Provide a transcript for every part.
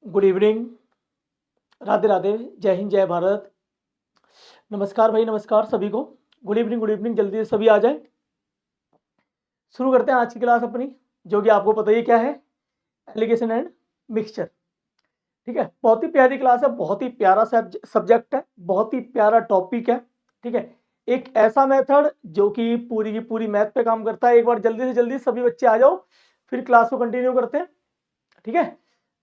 Good evening, Radhe Radhe, जय हिंद, जय भारत। नमस्कार भाई, नमस्कार सभी को। गुड इवनिंग, जल्दी से सभी आ जाए। शुरू करते हैं आज की क्लास अपनी, जो कि आपको पता ही क्या है, एलिगेशन एंड मिक्सचर। ठीक है, बहुत ही प्यारी क्लास है, बहुत ही प्यारा सब्जेक्ट है, बहुत ही प्यारा टॉपिक है। ठीक है, एक ऐसा मेथड जो कि पूरी की पूरी मैथ पे काम करता है। एक बार जल्दी से जल्दी सभी बच्चे आ जाओ, फिर क्लास को कंटिन्यू करते हैं। ठीक है,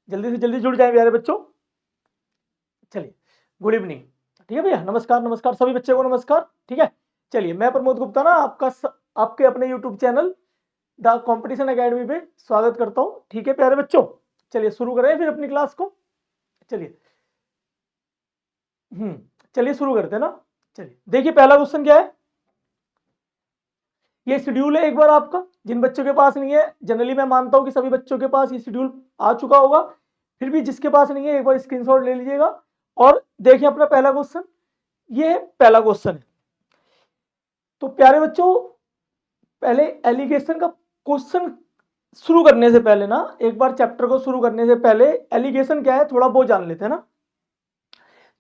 जल्दी से जल्दी जुड़ जाए प्यारे बच्चों। चलिए, गुड इवनिंग। ठीक है भैया, नमस्कार नमस्कार सभी बच्चे को, नमस्कार। ठीक है, चलिए, मैं प्रमोद गुप्ता ना आपके अपने YouTube channel the competition academy पे स्वागत करता हूँ। ठीक है प्यारे बच्चों, चलिए शुरू करें फिर अपनी क्लास को। चलिए, चलिए शुरू करते हैं ना। चलिए देखिए, पहला क्वेश्चन क्या है। ये शेड्यूल है एक बार आपका, जिन बच्चों के पास नहीं है, जनरली मैं मानता हूं कि सभी बच्चों के पास ये शेड्यूल आ चुका होगा। फिर भी जिसके पास नहीं है, एक बार स्क्रीनशॉट ले लीजिएगा और देखिए अपना पहला क्वेश्चन। ये पहला क्वेश्चन है। तो प्यारे बच्चों, पहले एलिगेशन का क्वेश्चन शुरू करने से पहले ना, एक बार चैप्टर को शुरू करने से पहले एलिगेशन क्या है थोड़ा बहुत जान लेते हैं ना।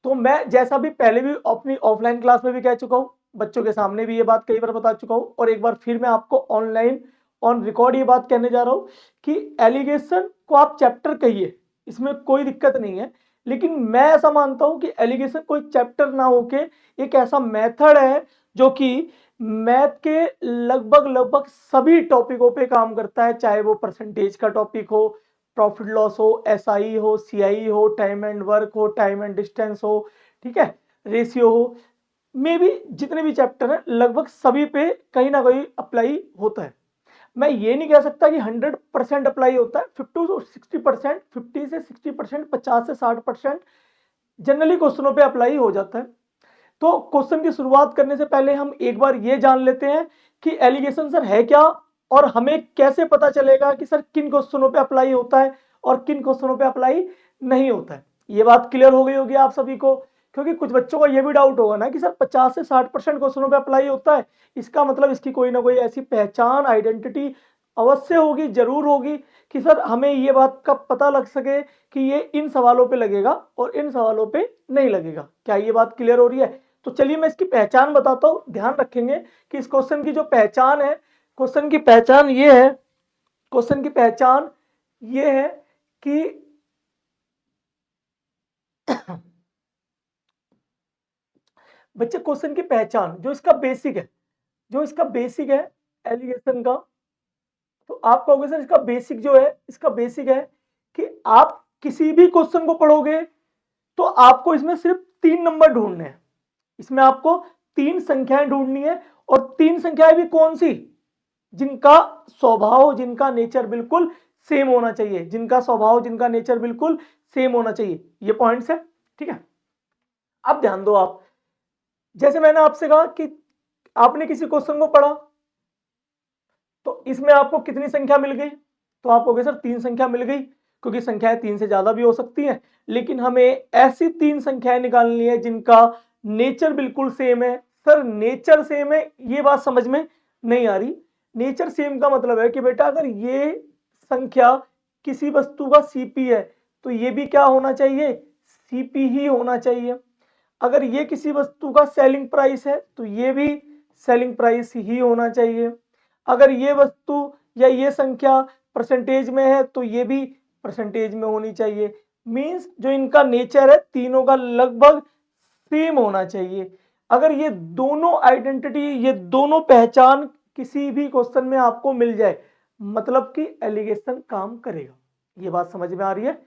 तो मैं जैसा भी पहले भी अपनी ऑफलाइन क्लास में भी कह चुका हूं, बच्चों के सामने भी ये बात कई बार बता चुका हूं, और एक बार फिर मैं आपको ऑनलाइन ऑन रिकॉर्ड ये बात कहने जा रहा हूं कि एलिगेशन को आप चैप्टर कहिए, इसमें कोई दिक्कत नहीं है। लेकिन मैं ऐसा मानता हूं कि एलिगेशन कोई चैप्टर ना होके एक ऐसा मेथड है जो कि मैथ के लगभग लगभग सभी टॉपिकों पे काम करता है, चाहे वो परसेंटेज का टॉपिक हो, प्रॉफिट लॉस हो, एसआई हो, सीआई हो, टाइम एंड वर्क हो, टाइम एंड डिस्टेंस हो, ठीक है, रेशियो हो, मे भी जितने भी चैप्टर हैं लगभग सभी पे कहीं ना कहीं अप्लाई होता है। मैं ये नहीं कह सकता कि 100% अप्लाई होता है, 50 से 60%, 50 से 60%, 50 से 60% जनरली क्वेश्चनों पे अप्लाई हो जाता है। तो क्वेश्चन की शुरुआत करने से पहले हम एक बार ये जान लेते हैं कि एलिगेशन सर है क्या, और हमें कैसे पता चलेगा कि सर किन क्वेश्चनों पे अप्लाई होता है और किन क्वेश्चनों पे अप्लाई नहीं होता है। ये बात क्लियर हो गई होगी आप सभी को, क्योंकि कुछ बच्चों का ये भी डाउट होगा ना कि सर 50 से 60% क्वेश्चनों पे अप्लाई होता है, इसका मतलब इसकी कोई ना कोई ऐसी पहचान, आइडेंटिटी अवश्य होगी, जरूर होगी, कि सर हमें ये बात का पता लग सके कि ये इन सवालों पे लगेगा और इन सवालों पे नहीं लगेगा। क्या ये बात क्लियर हो रही है? तो चलिए मैं इसकी पहचान बताता हूं, ध्यान रखेंगे कि इस क्वेश्चन की जो पहचान है, क्वेश्चन की पहचान ये है, क्वेश्चन की पहचान ये है कि बच्चे क्वेश्चन की पहचान जो इसका बेसिक है, जो इसका बेसिक है एलिगेशन का, तो आप कहोगे सर इसका बेसिक जो है, इसका बेसिक है कि आप किसी भी क्वेश्चन को पढ़ोगे तो आपको इसमें सिर्फ 3 नंबर ढूंढने हैं। इसमें आपको 3 संख्याएं ढूंढनी है, और 3 संख्याएं भी कौन सी, जिनका स्वभाव, जिनका नेचर बिल्कुल सेम होना चाहिए, जिनका स्वभाव, जिनका नेचर बिल्कुल सेम होना चाहिए। ये पॉइंट्स है। ठीक है, अब ध्यान दो आप, जैसे मैंने आपसे कहा कि आपने किसी क्वेश्चन को पढ़ा तो इसमें आपको कितनी संख्या मिल गई, तो आप कहोगे सर 3 संख्या मिल गई, क्योंकि संख्याएं 3 से ज्यादा भी हो सकती हैं, लेकिन हमें ऐसी 3 संख्याएं निकालनी है जिनका नेचर बिल्कुल सेम है। सर नेचर सेम है, ये बात समझ में नहीं आ रही। नेचर सेम का मतलब है कि बेटा अगर ये संख्या किसी वस्तु का सीपी है तो ये भी क्या होना चाहिए, सीपी ही होना चाहिए। अगर ये किसी वस्तु का सेलिंग प्राइस है तो ये भी सेलिंग प्राइस ही होना चाहिए। अगर ये वस्तु या ये संख्या परसेंटेज में है तो ये भी परसेंटेज में होनी चाहिए। मींस जो इनका नेचर है तीनों का लगभग सेम होना चाहिए। अगर ये दोनों आइडेंटिटी, ये दोनों पहचान किसी भी क्वेश्चन में आपको मिल जाए, मतलब कि एलिगेशन काम करेगा। ये बात समझ में आ रही है?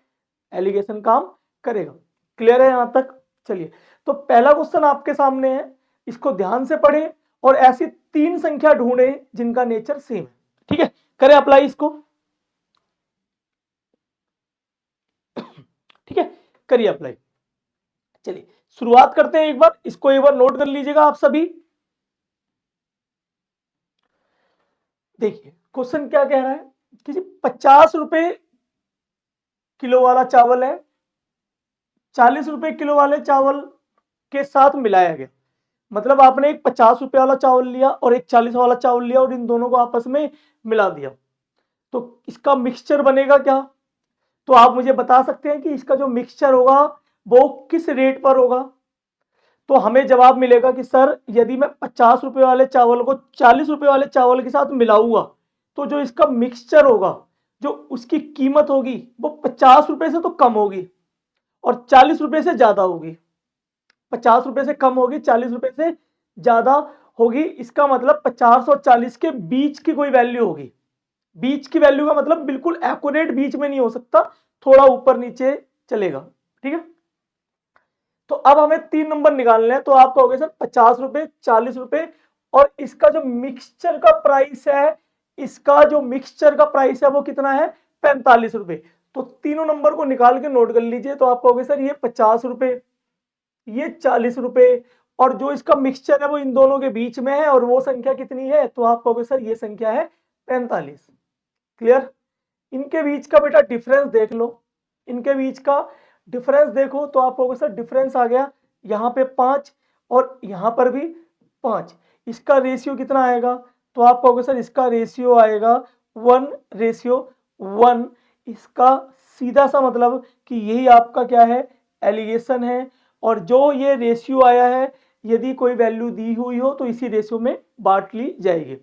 एलिगेशन काम करेगा। क्लियर है यहां तक? चलिए, तो पहला क्वेश्चन आपके सामने है, इसको ध्यान से पढ़ें और ऐसी 3 संख्या ढूंढें जिनका नेचर सेम है। ठीक है, करें अप्लाई इसको। ठीक है, करिए अप्लाई। चलिए शुरुआत करते हैं, एक बार इसको एक बार नोट कर लीजिएगा आप सभी। देखिए क्वेश्चन क्या कह रहा है कि 50 रुपए किलो वाला चावल है, 40 रुपए किलो वाले चावल के साथ मिलाया गया। मतलब आपने एक 50 रुपए वाला चावल लिया और एक 40 वाला चावल लिया और इन दोनों को आपस में मिला दिया, तो इसका मिक्सचर बनेगा क्या? तो आप मुझे बता सकते हैं कि इसका जो मिक्सचर होगा वो किस रेट पर होगा। तो हमें जवाब मिलेगा कि सर यदि मैं 50 रुपए वाले चावल को 40 रुपए वाले चावल के साथ मिलाऊंगा तो जो इसका मिक्सचर होगा, जो उसकी कीमत होगी वो 50 रुपए से तो कम होगी और 40 रुपए से ज्यादा होगी। 50 रुपए से कम होगी, 40 रुपए से ज्यादा होगी। इसका मतलब 50 और 40 के बीच की कोई वैल्यू होगी। बीच की वैल्यू का मतलब बिल्कुल एक्यूरेट बीच में नहीं हो सकता, थोड़ा ऊपर नीचे चलेगा। ठीक है, तो अब हमें 3 नंबर निकालने हैं। तो आप कहोगे सर 50 रुपए, 40 रुपए और इसका जो मिक्सचर का प्राइस है, इसका जो मिक्सचर का प्राइस है वो कितना है, 45 रुपए। तो तीनों नंबर को निकाल के नोट कर लीजिए। तो आप कहोगे सर ये 50 रुपए, ये 40 रुपए और जो इसका मिक्सचर है वो इन दोनों के बीच में है और वो संख्या कितनी है, तो आप कहोगे सर ये संख्या है 45। क्लियर। इनके बीच का बेटा डिफरेंस देख लो, इनके बीच का डिफरेंस देखो तो आप कहोगे सर डिफरेंस आ गया यहाँ पे 5 और यहाँ पर भी 5। इसका रेशियो कितना आएगा, तो आप कहोगे सर इसका रेशियो आएगा 1:1। इसका सीधा सा मतलब कि यही आपका क्या है, एलिगेशन है। और जो ये रेशियो आया है, यदि कोई वैल्यू दी हुई हो तो इसी रेशियो में बांट ली जाएगी।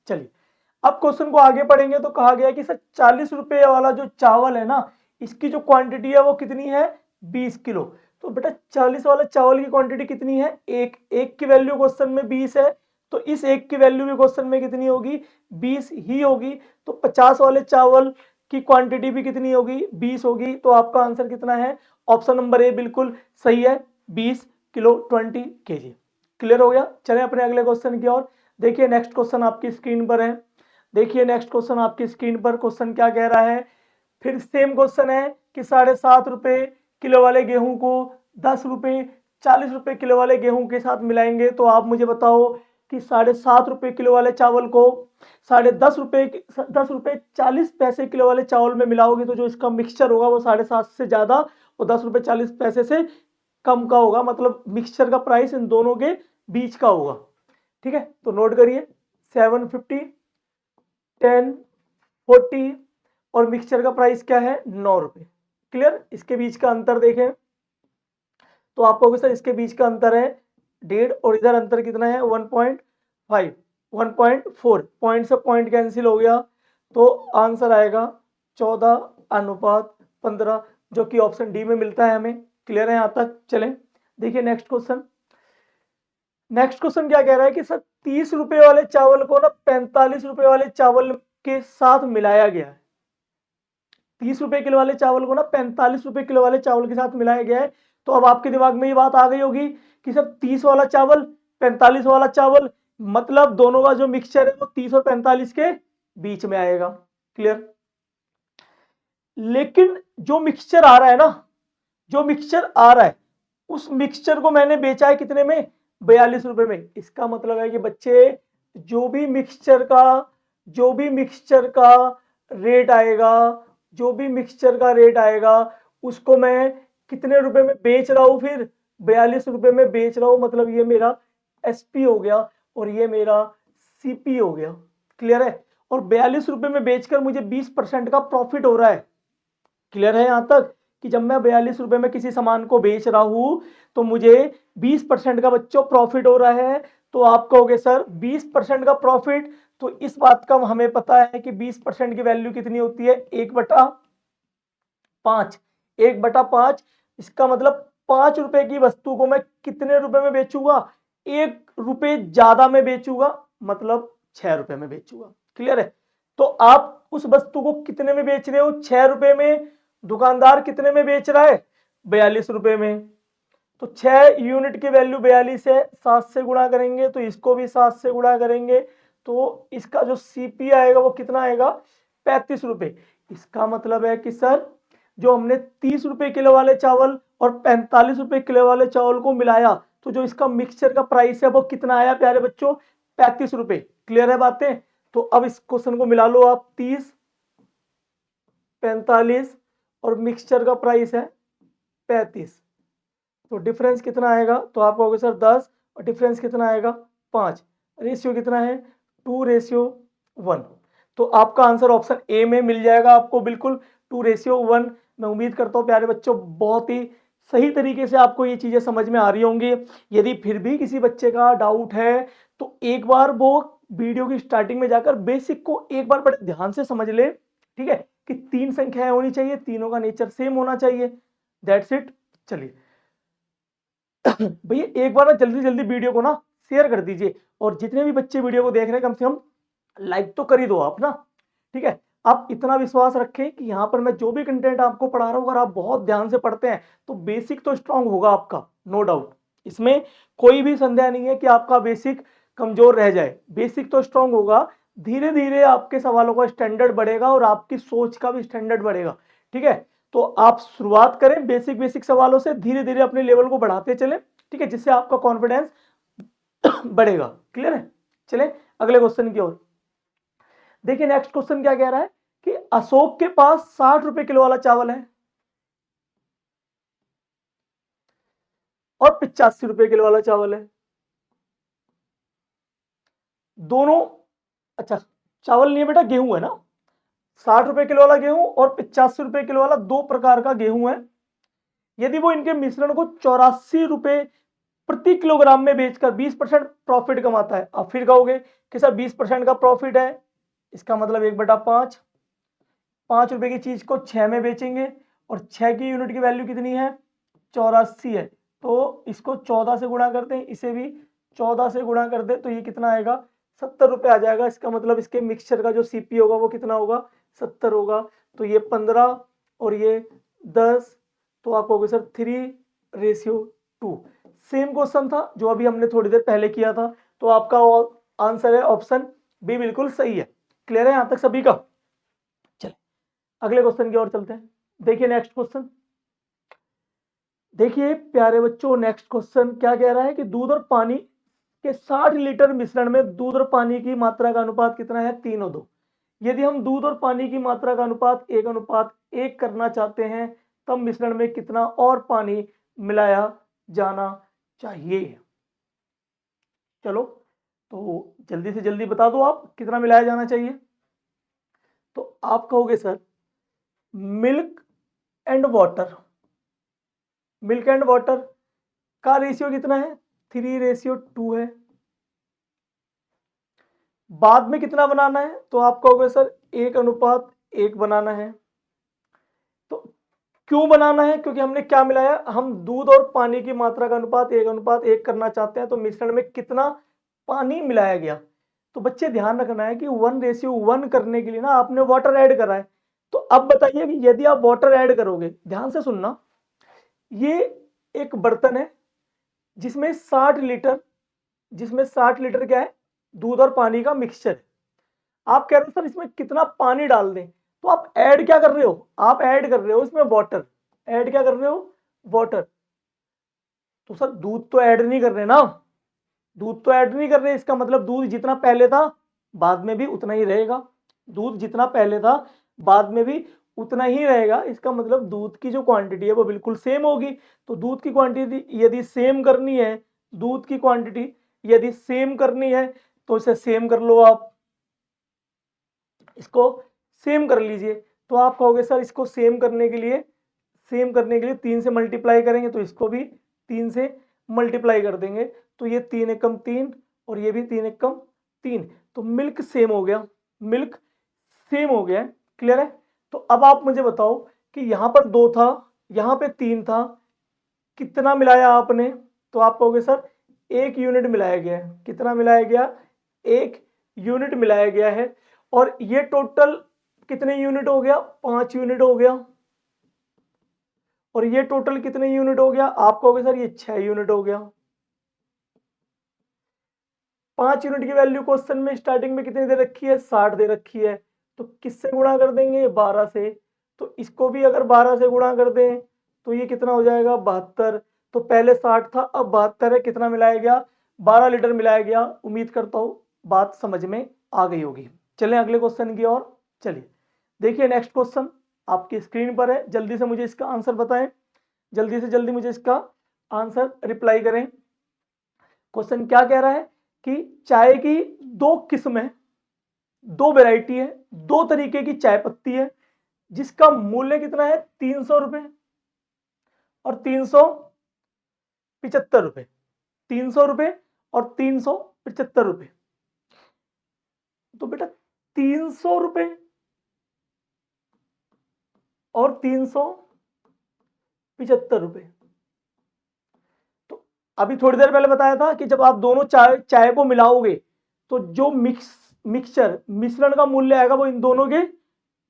चलिए अब क्वेश्चन को आगे पढ़ेंगे तो कहा गया कि सर 40 रुपए वाला जो चावल है ना, इसकी जो क्वांटिटी है वो कितनी है, 20 किलो। तो बेटा 40 वाला चावल की क्वांटिटी कितनी है, एक की वैल्यू क्वेश्चन में 20 है, तो इस एक की वैल्यू भी क्वेश्चन में कितनी होगी, 20 ही होगी। तो 50 वाले चावल की क्वांटिटी भी कितनी होगी, 20 होगी। तो आपका आंसर कितना है, ऑप्शन नंबर ए बिल्कुल सही है, 20 किलो 20 kg। क्लियर हो गया। चले अपने अगले क्वेश्चन की ओर। देखिए नेक्स्ट क्वेश्चन आपकी स्क्रीन पर है। देखिए नेक्स्ट क्वेश्चन आपकी स्क्रीन पर, क्वेश्चन क्या कह रहा है, फिर सेम क्वेश्चन है कि 7.5 रुपए किलो वाले गेहूं को 10 रुपए 40 रुपए किलो वाले गेहूं के साथ मिलाएंगे। तो आप मुझे बताओ कि 7.5 रुपए किलो वाले चावल को 10 रुपए 40 पैसे किलो वाले चावल में मिलाओगे तो जो इसका मिक्सचर होगा वो 7.5 से ज्यादा और 10 रुपए 40 पैसे से कम का होगा। मतलब मिक्सचर का प्राइस इन दोनों के बीच का होगा। ठीक है, तो नोट करिए 750, 10, 40 और मिक्सचर का प्राइस क्या है, 9 रुपए। क्लियर। इसके बीच का अंतर देखें तो आप कहोगे सर इसके बीच का अंतर है 1.5 और इधर अंतर कितना है 1.5, 1.4। पॉइंट से पॉइंट कैंसिल हो गया तो आंसर आएगा 14:15, जो कि ऑप्शन डी में मिलता है हमें। क्लियर है यहाँ तक। चलें देखिए नेक्स्ट क्वेश्चन। नेक्स्ट क्वेश्चन क्या कह रहा है कि सर 30 रुपए वाले चावल को ना 45 रुपए वाले चावल के साथ मिलाया गया है। 30 रुपए किलो वाले चावल को ना 45 रुपए किलो वाले चावल के साथ मिलाया गया है। तो अब आपके दिमाग में ये बात आ गई होगी कि सर 30 वाला चावल 45 वाला चावल, मतलब दोनों का जो मिक्सचर है वो 30 और 45 के बीच में आएगा। क्लियर। लेकिन जो मिक्सचर आ रहा है ना, जो मिक्सचर आ रहा है उस मिक्सचर को मैंने बेचा है कितने में, 42 रुपए में। इसका मतलब है कि बच्चे जो भी मिक्सचर का रेट आएगा, जो भी मिक्सचर का रेट आएगा उसको मैं कितने रुपए में बेच रहा हूं, फिर 42 रुपए में बेच रहा हूं। मतलब ये मेरा एसपी हो गया और ये मेरा सीपी हो गया। क्लियर है। और 42 रुपए में बेचकर मुझे 20% का प्रॉफिट हो रहा है। क्लियर है यहां तक कि जब मैं 42 रुपए में किसी सामान को बेच रहा हूं तो मुझे 20% का बच्चों प्रॉफिट हो रहा है। तो आप कहोगे सर 20% का प्रॉफिट, तो इस बात का हमें पता है कि 20% की वैल्यू कितनी होती है, 1/5। 1/5। इसका मतलब 5 रुपए की वस्तु को मैं कितने रुपए में बेचूंगा, 1 रुपए ज्यादा में बेचूंगा, मतलब 6 रुपए में बेचूंगा। क्लियर है। तो आप उस वस्तु को कितने में बेच रहे हो, 6 रुपए में। दुकानदार कितने में बेच रहा है, 42 रुपए में। तो 6 यूनिट की वैल्यू 42 है, 7 से गुणा करेंगे तो इसको भी 7 से गुणा करेंगे तो इसका जो सीपी आएगा वो कितना आएगा, 35 रुपए। इसका मतलब है कि सर जो हमने 30 रुपए किलो वाले चावल और 45 रुपए किलो वाले चावल को मिलाया तो जो इसका मिक्सचर का प्राइस है वो कितना आया प्यारे बच्चों, 35 रुपए। क्लियर है बातें। तो अब इस क्वेश्चन को मिला लो आप, 30, 45 और मिक्सचर का प्राइस है 35। तो डिफरेंस कितना आएगा, तो आप कहोगे सर 10 और डिफरेंस कितना आएगा 5। रेशियो कितना है 2:1। तो आपका आंसर ऑप्शन ए में मिल जाएगा आपको बिल्कुल 2:1। मैं उम्मीद करता हूँ प्यारे बच्चों बहुत ही सही तरीके से आपको ये चीज़ें समझ में आ रही होंगी। यदि फिर भी किसी बच्चे का डाउट है तो एक बार वो वीडियो की स्टार्टिंग में जाकर बेसिक को एक बार बड़े ध्यान से समझ ले, ठीक है, कि 3 संख्याएं होनी चाहिए, तीनों का नेचर सेम होना चाहिए, दैट्स इट। चलिए भैया एक बार ना जल्दी जल्दी वीडियो को ना शेयर कर दीजिए, और जितने भी बच्चे वीडियो को देख रहे हैं कम से कम लाइक तो कर ही दो आप ना, ठीक है। आप इतना विश्वास रखें कि यहाँ पर मैं जो भी कंटेंट आपको पढ़ा रहा हूँ अगर आप बहुत ध्यान से पढ़ते हैं तो बेसिक तो स्ट्रांग होगा आपका, नो डाउट, इसमें कोई भी संदेह नहीं है कि आपका बेसिक कमजोर रह जाए, बेसिक तो स्ट्रांग होगा। धीरे धीरे आपके सवालों का स्टैंडर्ड बढ़ेगा और आपकी सोच का भी स्टैंडर्ड बढ़ेगा, ठीक है। तो आप शुरुआत करें बेसिक बेसिक सवालों से, धीरे धीरे अपने लेवल को बढ़ाते चलें, ठीक है, जिससे आपका कॉन्फिडेंस बढ़ेगा। क्लियर है? चलें अगले क्वेश्चन की ओर। देखिए नेक्स्ट क्वेश्चन क्या कह रहा है कि अशोक के पास 60 रुपए किलो वाला चावल है और 85 रुपए किलो वाला चावल है, दोनों, अच्छा चावल नहीं है बेटा, गेहूं है ना, 60 रुपए किलो वाला गेहूं और 85 रुपए किलो वाला, दो प्रकार का गेहूं है। यदि वो इनके मिश्रण को 84 रुपए प्रति किलोग्राम में बेचकर 20% प्रॉफिट कमाता है। अब फिर कहोगे कि सर 20% का प्रॉफिट है, इसका मतलब 1/5, 5 रुपए की चीज को 6 में बेचेंगे और 6 की यूनिट की वैल्यू कितनी है, 84 है, तो इसको 14 से गुणा कर दें, इसे भी 14 से गुणा कर दें, तो ये कितना आएगा, 70 रुपए आ जाएगा। इसका मतलब इसके मिक्सचर का जो सीपी होगा वो कितना होगा, 70 होगा। तो ये 15 और ये 10, तो आप कहोगे सर 3:2। सेम क्वेश्चन था जो अभी हमने थोड़ी देर पहले किया था, तो आपका आंसर है ऑप्शन बी, बिल्कुल सही है। क्लियर है यहां तक सभी का? चलिए अगले क्वेश्चन की ओर चलते हैं। देखिए नेक्स्ट क्वेश्चन, देखिए प्यारे बच्चों नेक्स्ट क्वेश्चन क्या कह रहा है कि दूध और पानी के 60 लीटर मिश्रण में दूध और पानी की मात्रा का अनुपात कितना है, 3:2। यदि हम दूध और पानी की मात्रा का अनुपात 1:1 करना चाहते हैं तब मिश्रण में कितना और पानी मिलाया जाना चाहिए। चलो तो जल्दी से जल्दी बता दो आप कितना मिलाया जाना चाहिए। तो आप कहोगे sir milk and water, milk and water का रेशियो कितना है, 3:2 है। बाद में कितना बनाना है, तो आप कहोगे सर 1:1 बनाना है। तो क्यों बनाना है, क्योंकि हमने क्या मिलाया, हम दूध और पानी की मात्रा का अनुपात 1:1 करना चाहते हैं, तो मिश्रण में कितना पानी मिलाया गया। तो बच्चे ध्यान रखना है कि 1:1 करने के लिए ना आपने वाटर ऐड करा है। तो अब बताइए कि यदि आप वाटर ऐड करोगे, ध्यान से सुनना, ये एक बर्तन है जिसमें 60 लीटर, जिसमें 60 लीटर क्या है, दूध और पानी का मिक्सचर। आप कह रहे हो सर इसमें कितना पानी डाल दें, तो आप ऐड क्या कर रहे हो, आप ऐड कर रहे हो इसमें वाटर, ऐड क्या कर रहे हो, वाटर। तो सर दूध तो ऐड नहीं कर रहे ना, दूध तो ऐड नहीं कर रहे, इसका मतलब दूध जितना पहले था बाद में भी उतना ही रहेगा, दूध जितना पहले था बाद में भी उतना ही रहेगा। इसका मतलब दूध की जो क्वांटिटी है वो बिल्कुल सेम होगी। तो दूध की क्वांटिटी यदि सेम करनी है, दूध की क्वांटिटी यदि सेम करनी है तो इसे सेम कर लो, आप इसको सेम कर लीजिए। तो आप कहोगे सर इसको सेम करने के लिए, सेम करने के लिए 3 से मल्टीप्लाई करेंगे, तो इसको भी 3 से मल्टीप्लाई कर देंगे, तो ये 3 एकम 3 और ये भी 3 एकम 3, तो मिल्क सेम हो गया, मिल्क सेम हो गया। क्लियर है? तो अब आप मुझे बताओ कि यहां पर 2 था, यहां पे 3 था, कितना मिलाया आपने, तो आप कहोगे सर 1 यूनिट मिलाया गया है। कितना मिलाया गया, 1 यूनिट मिलाया गया है। और ये टोटल कितने यूनिट हो गया, 5 यूनिट हो गया। और ये टोटल कितने यूनिट हो गया, आप कहोगे सर ये 6 यूनिट हो गया। 5 यूनिट की वैल्यू क्वेश्चन में स्टार्टिंग में कितनी दे रखी है, 60 दे रखी है, तो किससे गुणा कर देंगे, 12 से। तो इसको भी अगर 12 से गुणा कर दें तो ये कितना हो जाएगा, 72। तो पहले 60 था अब 72 है, कितना मिलाया गया, 12 लीटर मिलाया गया। उम्मीद करता हूं बात समझ में आ गई होगी। चलें अगले क्वेश्चन की ओर। चलिए देखिए नेक्स्ट क्वेश्चन आपकी स्क्रीन पर है, जल्दी से मुझे इसका आंसर बताएं, जल्दी से जल्दी मुझे इसका आंसर रिप्लाई करें। क्वेश्चन क्या कह रहा है कि चाय की 2 किस्म है, 2 वैरायटी है, 2 तरीके की चाय पत्ती है, जिसका मूल्य कितना है 300 रुपए और 375 रुपए, 300 रुपए और 375 रुपए। तो बेटा 300 रुपए और 375 रुपए। तो अभी थोड़ी देर पहले बताया था कि जब आप दोनों चाय को मिलाओगे तो जो मिश्रण का मूल्य आएगा वो इन दोनों के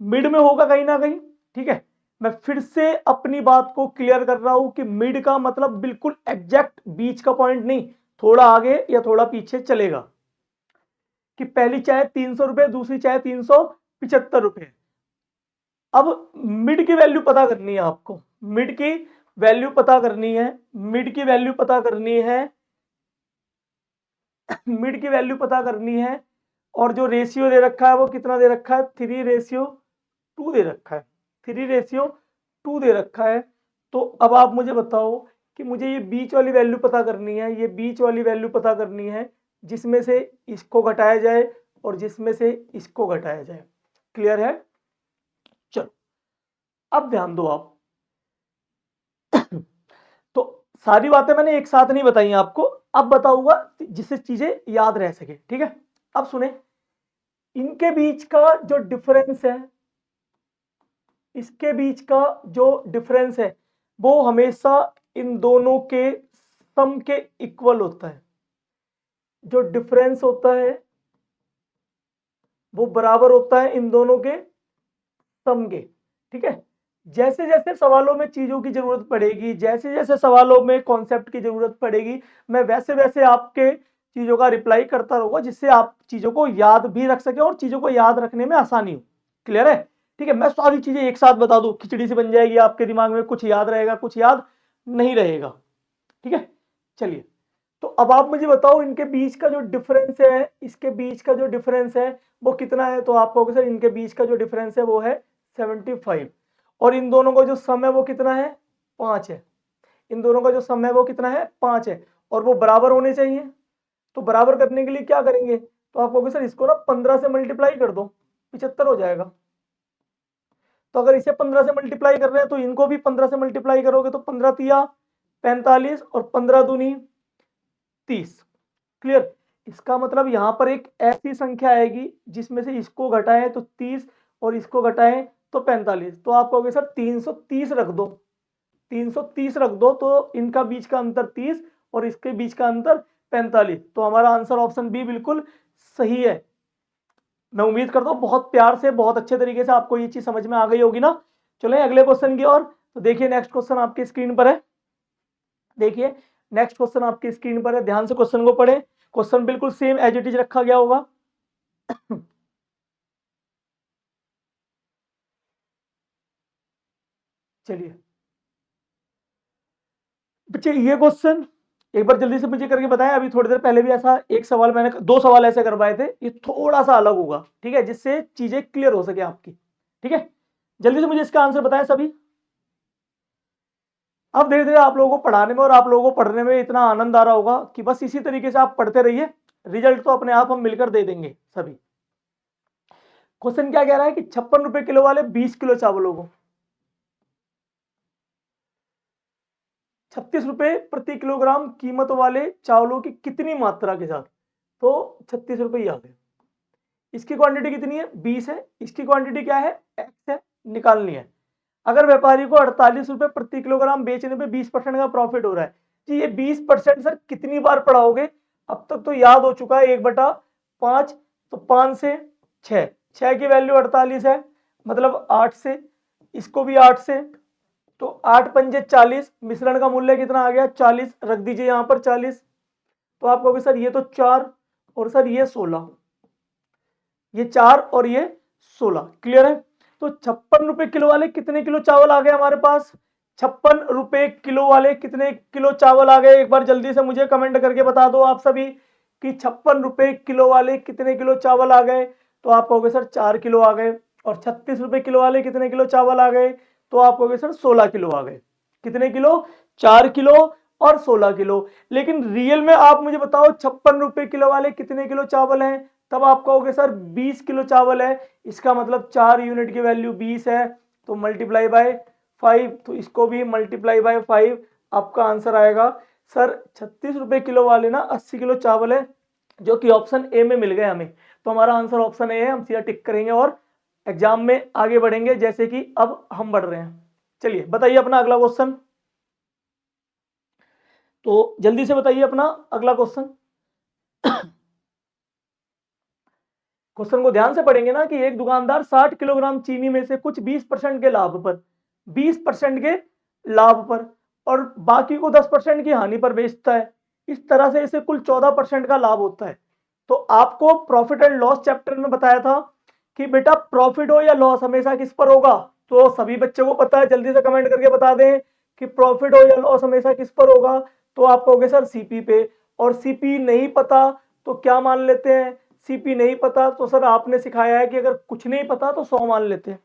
मिड में होगा कहीं ना कहीं। ठीक है, मैं फिर से अपनी बात को क्लियर कर रहा हूं कि मिड का मतलब बिल्कुल एग्जैक्ट बीच का पॉइंट नहीं, थोड़ा आगे या थोड़ा पीछे चलेगा। कि पहली चाय 300 रुपए, दूसरी चाय 375 रुपए। अब मिड की वैल्यू पता करनी है आपको, मिड की वैल्यू पता करनी है, मिड की वैल्यू पता करनी है, मिड की वैल्यू पता करनी है। और जो रेशियो दे रखा है वो कितना दे रखा है, 3:2 दे रखा है, 3:2 दे रखा है। तो अब आप मुझे बताओ कि मुझे ये बीच वाली वैल्यू पता करनी है, ये बीच वाली वैल्यू पता करनी है जिसमें से इसको घटाया जाए और जिसमें से इसको घटाया जाए। क्लियर है? चलो अब ध्यान दो आप। तो सारी बातें मैंने एक साथ नहीं बताई आपको, अब बताऊंगा जिससे चीजें याद रह सके। ठीक है, अब सुने, इनके बीच का जो डिफरेंस है, इसके बीच का जो डिफरेंस है वो हमेशा इन दोनों के सम के इक्वल होता है। जो डिफरेंस होता है वो बराबर होता है इन दोनों के सम के। ठीक है, जैसे जैसे सवालों में चीजों की जरूरत पड़ेगी, जैसे जैसे सवालों में कॉन्सेप्ट की जरूरत पड़ेगी, मैं वैसे वैसे आपके चीजों का रिप्लाई करता रहूंगा जिससे आप चीजों को याद भी रख सके और चीजों को याद रखने में आसानी हो। क्लियर है? ठीक है, मैं सारी चीजें एक साथ बता दूं, खिचड़ी से बन जाएगी आपके दिमाग में, कुछ याद रहेगा कुछ याद नहीं रहेगा। ठीक है, चलिए, तो अब आप मुझे बताओ इनके बीच का जो डिफरेंस है, इसके बीच का जो डिफरेंस है वो कितना है। तो आप कहोगे सर इनके बीच का जो डिफरेंस है वो है 75, और इन दोनों का जो सम है वो कितना है, 5 है। इन दोनों का जो सम है वो कितना है, 5 है, और वो बराबर होने चाहिए। तो बराबर करने के लिए क्या करेंगे, तो आप कहोगे सर इसको ना 15 से मल्टीप्लाई कर दो, 75 हो जाएगा। तो अगर इसे 15 से मल्टीप्लाई कर रहे हैं तो इनको भी 15 से मल्टीप्लाई करोगे तो 15 तिया 45 और 15 दूनी 30। क्लियर? इसका मतलब यहां पर एक ऐसी संख्या आएगी जिसमें से इसको घटाएं तो 30 और इसको घटाएं तो 45। तो आप कहोगे सर 330 रख दो, 330 रख दो, तो इनका बीच का अंतर 30 और इसके बीच का अंतर 45। तो हमारा आंसर ऑप्शन बी बिल्कुल सही है। मैं उम्मीद करता हूं बहुत प्यार से, बहुत अच्छे तरीके से आपको ये चीज समझ में आ गई होगी ना। चले अगले क्वेश्चन की ओर। तो देखिए नेक्स्ट क्वेश्चन आपकी स्क्रीन पर है, देखिए नेक्स्ट क्वेश्चन आपकी स्क्रीन पर है, ध्यान से क्वेश्चन को पढ़े। क्वेश्चन बिल्कुल सेम एज इट इज रखा गया होगा। चलिए बच्चे, ये क्वेश्चन एक बार जल्दी से मुझे करके बताएं। अभी थोड़ी देर पहले भी ऐसा एक सवाल मैंने, 2 सवाल ऐसे करवाए थे, ये थोड़ा सा अलग होगा। ठीक है, जिससे चीजें क्लियर हो सके आपकी। ठीक है, जल्दी से मुझे इसका आंसर बताएं सभी। अब धीरे धीरे आप लोगों को पढ़ाने में और आप लोगों को पढ़ने में इतना आनंद आ रहा होगा कि बस इसी तरीके से आप पढ़ते रहिए, रिजल्ट तो अपने आप हम मिलकर दे देंगे सभी। क्वेश्चन क्या कह रहा है कि 56 रुपए किलो वाले 20 किलो चावलों को 36 रुपए प्रति किलोग्राम कीमत वाले चावलों की कितनी मात्रा के साथ, तो 36 रुपए ही आ गए। इसकी क्वांटिटी कितनी है, 20 है, इसकी क्वांटिटी क्या है, एक्स है, निकालनी है। अगर व्यापारी को 48 रुपए प्रति किलोग्राम बेचने पे 20% का प्रॉफिट हो रहा है, जी ये 20% सर कितनी बार पढ़ाओगे। अब तक तो याद हो चुका है 1/5, तो 5 से 6, 6 की वैल्यू 48 है, मतलब 8 से, इसको भी 8 से, तो 8 पंजे 40, मिश्रण का मूल्य कितना आ गया 40, रख दीजिए यहाँ पर 40। तो आप कहोगे सर ये तो 4 और सर ये 16, ये 4 और ये 16। क्लियर है? तो 56 रुपए किलो वाले कितने किलो चावल आ गए हमारे पास, 56 रुपए किलो वाले कितने किलो चावल आ गए, एक बार जल्दी से मुझे कमेंट करके बता दो आप सभी कि 56 रुपए किलो वाले कितने किलो चावल आ गए। तो आप कहोगे सर 4 किलो आ गए। और 36 रुपए किलो वाले कितने किलो चावल आ गए, तो आप कहोगे सर 16 किलो आ गए। कितने किलो, 4 किलो और 16 किलो। लेकिन रियल में आप मुझे बताओ 56 रुपए किलो वाले कितने किलो चावल हैं, तब आप कहोगे सर 20 किलो चावल है। इसका मतलब 4 यूनिट की वैल्यू 20 है, तो मल्टीप्लाई बाय 5, तो इसको भी मल्टीप्लाई बाय 5, आपका आंसर आएगा सर 36 रुपये किलो वाले ना 80 किलो चावल है, जो कि ऑप्शन ए में मिल गए हमें। तो हमारा आंसर ऑप्शन ए है, हम सीधा टिक करेंगे और एग्जाम में आगे बढ़ेंगे जैसे कि अब हम बढ़ रहे हैं। चलिए बताइए अपना अगला क्वेश्चन, तो जल्दी से बताइए अपना अगला क्वेश्चन। क्वेश्चन को ध्यान से पढ़ेंगे ना कि एक दुकानदार 60 किलोग्राम चीनी में से कुछ 20% के लाभ पर 20% के लाभ पर और बाकी को 10% की हानि पर बेचता है। इस तरह से इसे कुल 14% का लाभ होता है। तो आपको प्रॉफिट एंड लॉस चैप्टर में बताया था कि बेटा प्रॉफिट हो या लॉस हमेशा किस पर होगा, तो सभी बच्चों को पता है, जल्दी से कमेंट करके बता दें कि प्रॉफिट हो या लॉस हमेशा किस पर होगा। तो आप कहोगे सर सीपी पे, और सीपी नहीं पता तो क्या मान लेते हैं, सीपी नहीं पता तो सर आपने सिखाया है कि अगर कुछ नहीं पता तो 100 मान लेते हैं,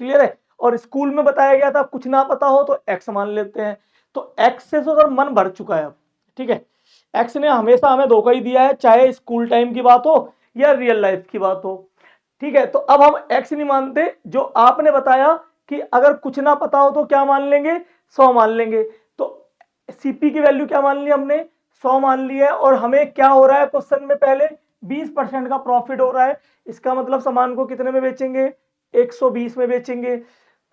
क्लियर है। और स्कूल में बताया गया था कुछ ना पता हो तो एक्स मान लेते हैं। तो एक्स से तो सर मन भर चुका है अब, ठीक है। एक्स ने हमेशा हमें धोखा ही दिया है, चाहे स्कूल टाइम की बात हो या रियल लाइफ की बात हो, ठीक है। तो अब हम एक्स नहीं मानते, जो आपने बताया कि अगर कुछ ना पता हो तो क्या मान लेंगे, 100 मान लेंगे। तो सीपी की वैल्यू क्या मान ली हमने, 100 मान ली है। और हमें क्या हो रहा है क्वेश्चन में, पहले 20% का प्रॉफिट हो रहा है, इसका मतलब सामान को कितने में बेचेंगे, 120 में बेचेंगे।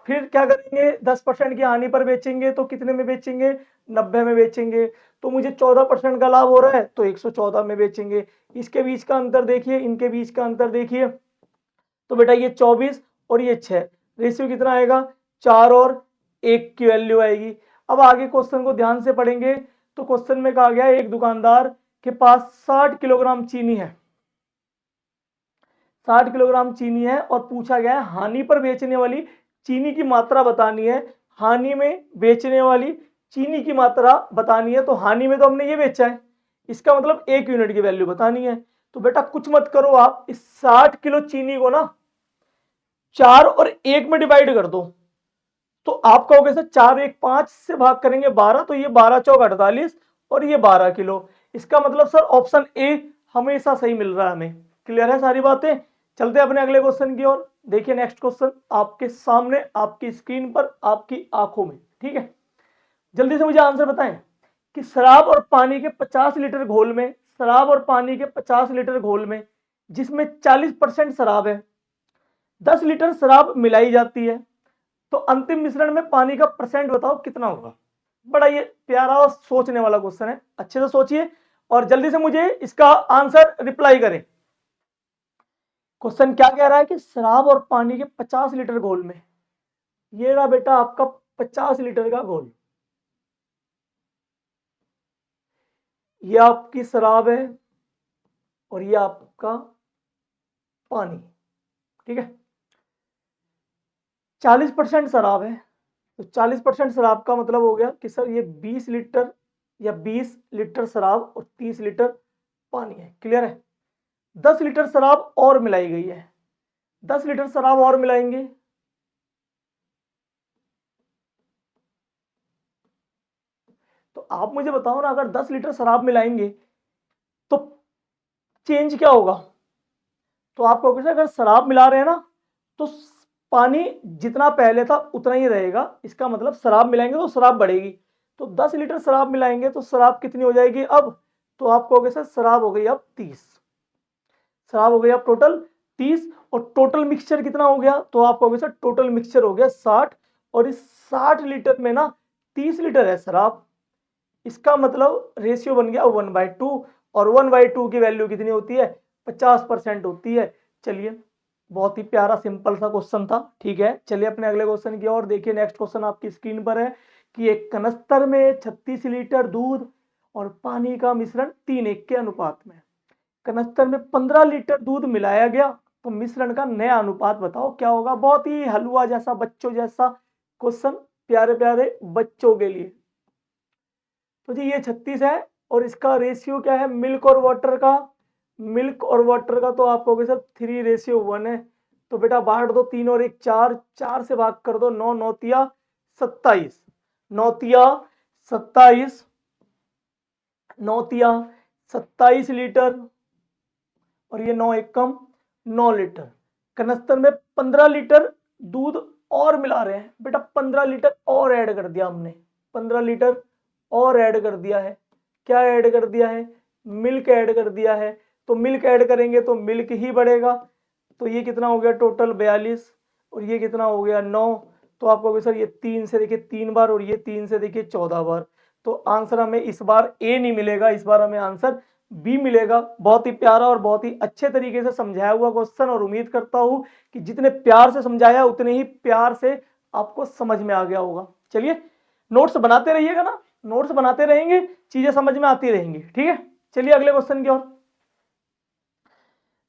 फिर क्या करेंगे, 10% की हानि पर बेचेंगे तो कितने में बेचेंगे, 90 में बेचेंगे। तो मुझे 14% का लाभ हो रहा है तो 114 में बेचेंगे। इसके बीच का अंतर देखिए, इनके बीच का अंतर देखिए, तो बेटा ये 24 और ये 6, रेशियो कितना आएगा, 4 और 1 की वैल्यू आएगी। अब आगे क्वेश्चन को ध्यान से पढ़ेंगे तो क्वेश्चन में कहा गया एक दुकानदार के पास 60 किलोग्राम चीनी है, 60 किलोग्राम चीनी है और पूछा गया है हानि पर बेचने वाली चीनी की मात्रा बतानी है। हानि में बेचने वाली चीनी की मात्रा बतानी है, तो हानि में तो हमने ये बेचा है, इसका मतलब 1 यूनिट की वैल्यू बतानी है। तो बेटा कुछ मत करो, आप इस 60 किलो चीनी को ना 4 और 1 में डिवाइड कर दो। तो आप कहोगे सर 4 1 5 से भाग करेंगे 12, तो ये 12 चौक 48 और ये 12 किलो। इसका मतलब सर ऑप्शन ए हमेशा सही मिल रहा है हमें। क्लियर है सारी बातें। चलते हैं अपने अगले क्वेश्चन की ओर। देखिए नेक्स्ट क्वेश्चन आपके सामने, आपकी स्क्रीन पर, आपकी आंखों में, ठीक है। जल्दी से मुझे आंसर बताएं कि शराब और पानी के 50 लीटर घोल में, शराब और पानी के 50 लीटर घोल में जिसमें 40% शराब है, 10 लीटर शराब मिलाई जाती है, तो अंतिम मिश्रण में पानी का परसेंट बताओ कितना होगा। बड़ा ये प्यारा और सोचने वाला क्वेश्चन है, अच्छे से सोचिए और जल्दी से मुझे इसका आंसर रिप्लाई करें। क्वेश्चन क्या कह रहा है कि शराब और पानी के 50 लीटर घोल में, ये रहा बेटा आपका 50 लीटर का घोल, ये आपकी शराब है और ये आपका पानी, ठीक है। 40% शराब है, तो 40% शराब का मतलब हो गया कि सर ये 20 लीटर या 20 लीटर शराब और 30 लीटर पानी है, क्लियर है। 10 लीटर शराब और मिलाई गई है, 10 लीटर शराब और मिलाएंगे, तो आप मुझे बताओ ना, अगर 10 लीटर शराब मिलाएंगे तो चेंज क्या होगा। तो आप कहोगे सर अगर शराब मिला रहे हैं ना तो पानी जितना पहले था उतना ही रहेगा, इसका मतलब शराब मिलाएंगे तो शराब बढ़ेगी। तो 10 लीटर शराब मिलाएंगे तो शराब कितनी हो जाएगी अब, तो आप कहोगे सर शराब हो गई अब 30, शराब हो गई अब टोटल 30, और टोटल मिक्सचर कितना हो गया, तो आप कहोगे सर टोटल मिक्सचर हो गया 60, और इस 60 लीटर में ना 30 लीटर है शराब, इसका मतलब रेशियो बन गया 1/2, और 1/2 की वैल्यू कितनी होती है, 50% होती है। चलिए बहुत ही प्यारा सिंपल सा क्वेश्चन था, ठीक है। चलिए अपने अगले क्वेश्चन की ओर देखिए। नेक्स्ट क्वेश्चन आपकी स्क्रीन पर है कि एक कनस्तर में 36 लीटर दूध और पानी का मिश्रण 3:1 के अनुपात में, कनस्तर में 15 लीटर दूध मिलाया गया, तो मिश्रण का नया अनुपात बताओ क्या होगा। बहुत ही हलवा जैसा, बच्चों जैसा क्वेश्चन, प्यारे प्यारे बच्चों के लिए। तो जी ये 36 है और इसका रेशियो क्या है मिल्क और वाटर का, मिल्क और वाटर का, तो आप कहोगे सर 3:1 है। तो बेटा बांट दो, 3 और 1 4, 4 से भाग कर दो, 9 9 27, 9 27, 9 27 लीटर, और ये 9 एकम 9 लीटर। कनस्तर में 15 लीटर दूध और मिला रहे हैं बेटा, 15 लीटर और ऐड कर दिया हमने, 15 लीटर और ऐड कर दिया है। क्या ऐड कर दिया है? मिल्क ऐड कर दिया है। तो मिल्क ऐड करेंगे तो मिल्क ही बढ़ेगा। तो ये कितना हो गया टोटल 42, और ये कितना हो गया 9। तो आपको सर ये 3 से देखिए 3 बार, और ये 3 से देखिए 14 बार। तो आंसर हमें इस बार ए नहीं मिलेगा, इस बार हमें आंसर बी मिलेगा। बहुत ही प्यारा और बहुत ही अच्छे तरीके से समझाया हुआ क्वेश्चन, और उम्मीद करता हूं कि जितने प्यार से समझाया उतने ही प्यार से आपको समझ में आ गया होगा। चलिए नोट्स बनाते रहिएगा ना, नोट्स बनाते रहेंगे, चीजें समझ में आती रहेंगी। ठीक है, चलिए अगले क्वेश्चन की ओर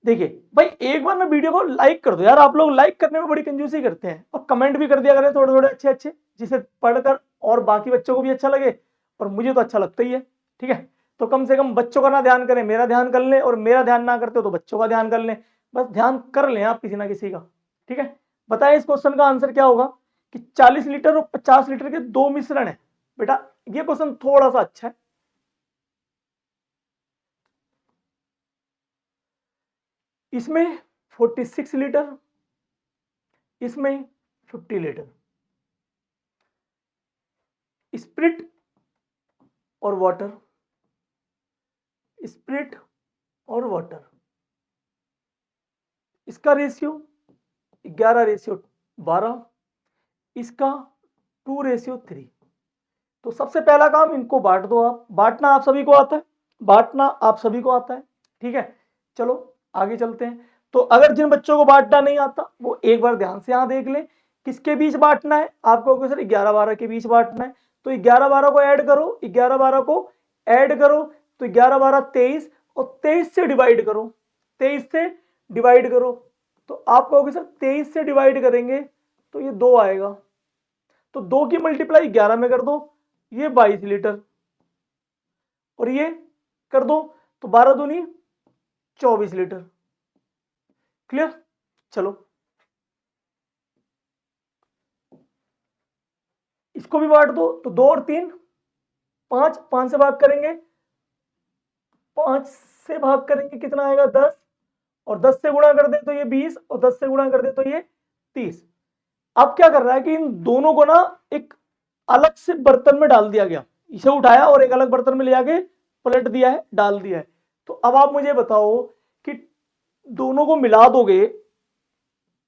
देखिए। भाई एक बार ना वीडियो को लाइक कर दो यार, आप लोग लाइक करने में बड़ी कंजूसी करते हैं, और कमेंट भी कर दिया करें थोड़े थोड़े अच्छे अच्छे, जिसे पढ़कर और बाकी बच्चों को भी अच्छा लगे, और मुझे तो अच्छा लगता ही है। ठीक है, तो कम से कम बच्चों का ना ध्यान करें, मेरा ध्यान कर लें, और मेरा ध्यान ना करते हो तो बच्चों का ध्यान कर लें, बस ध्यान कर लें आप किसी ना किसी का। ठीक है, बताएं इस क्वेश्चन का आंसर क्या होगा कि 40 लीटर और 50 लीटर के दो मिश्रण है। बेटा ये क्वेश्चन थोड़ा सा अच्छा है। इसमें 46 लीटर, इसमें 50 लीटर, स्प्रिट और वाटर, स्प्रिट और वाटर, इसका रेशियो 11:12, इसका 2:3। तो सबसे पहला काम इनको बांट दो आप, बांटना आप सभी को आता है, बांटना आप सभी को आता है। ठीक है, चलो आगे चलते हैं। तो अगर जिन बच्चों को बांटना नहीं आता वो एक बार ध्यान से यहां देख लें, किसके बीच बांटना है आपको, सर 11-12 के बीच बांटना है। तो 11-12 को ऐड करो, 11-12 को ऐड करो, तो 11-12 23, और 23 से डिवाइड करो, 23 से डिवाइड करो। तो आप कहोगे सर 23 से डिवाइड करेंगे तो ये 2 आएगा, तो 2 की मल्टीप्लाई 11 में कर दो, ये 22 लीटर, और ये कर दो तो 12 दूनी 24 लीटर। क्लियर? चलो इसको भी बांट दो, तो 2 और 3 5, 5 से भाग करेंगे, 5 से भाग करेंगे कितना आएगा 10, और 10 से गुणा कर दे तो ये 20, और 10 से गुणा कर दे तो ये 30। अब क्या कर रहा है कि इन दोनों को ना एक अलग से बर्तन में डाल दिया गया, इसे उठाया और एक अलग बर्तन में ले आके पलट दिया है, डाल दिया है। तो अब आप मुझे बताओ कि दोनों को मिला दोगे,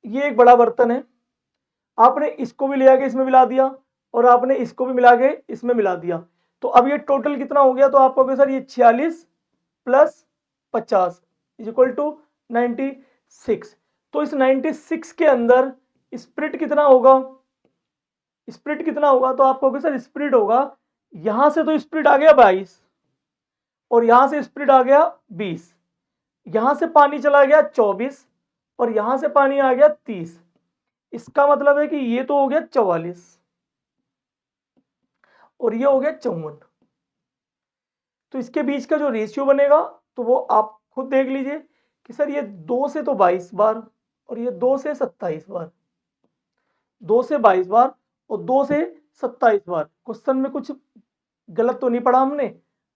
ये एक बड़ा बर्तन है, आपने इसको भी ले आके इसमें मिला दिया, और आपने इसको भी मिला के इसमें मिला दिया, तो अब ये टोटल कितना हो गया, तो आप कहोगे सर ये 46 प्लस 50 इज इक्वल टू 96। तो इस 96 के अंदर स्प्रिट कितना होगा, स्प्रिट कितना होगा, तो आप कहोगे सर स्प्रिट होगा, यहां से तो स्प्रिट आ गया 22, और यहां से स्प्रिट आ गया 20, यहां से पानी चला गया 24, और यहां से पानी आ गया 30। इसका मतलब है कि ये तो हो गया 44, और ये हो गया 54। तो इसके बीच का जो रेशियो बनेगा तो वो आप खुद देख लीजिए कि सर ये 2 से तो 22 बार, और ये 2 से 27 बार, 2 से 22 बार और 2 से 27 बार। क्वेश्चन में कुछ गलत तो नहीं पढ़ा हमने,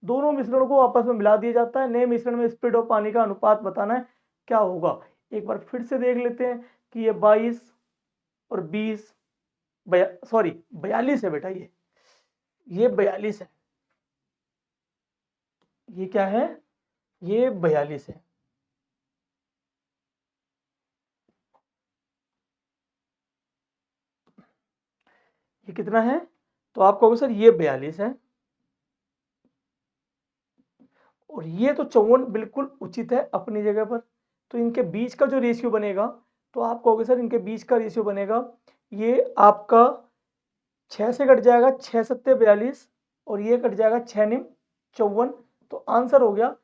दोनों मिश्रण को आपस में मिला दिया जाता है, नए मिश्रण में स्पीड और पानी का अनुपात बताना है क्या होगा। एक बार फिर से देख लेते हैं कि ये 22 और 20, सॉरी 42 है बेटा, ये 42 है, ये क्या है, ये 42 है। ये कितना है, तो आप कहोगे सर ये 42 है, और ये तो 54 बिल्कुल उचित है अपनी जगह पर। तो इनके बीच का जो रेशियो बनेगा, तो आप कहोगे सर इनके बीच का रेशियो बनेगा, ये आपका 6 से कट जाएगा, 6 सत्ते 42, और ये कट जाएगा 6 निम 54। तो आंसर हो गया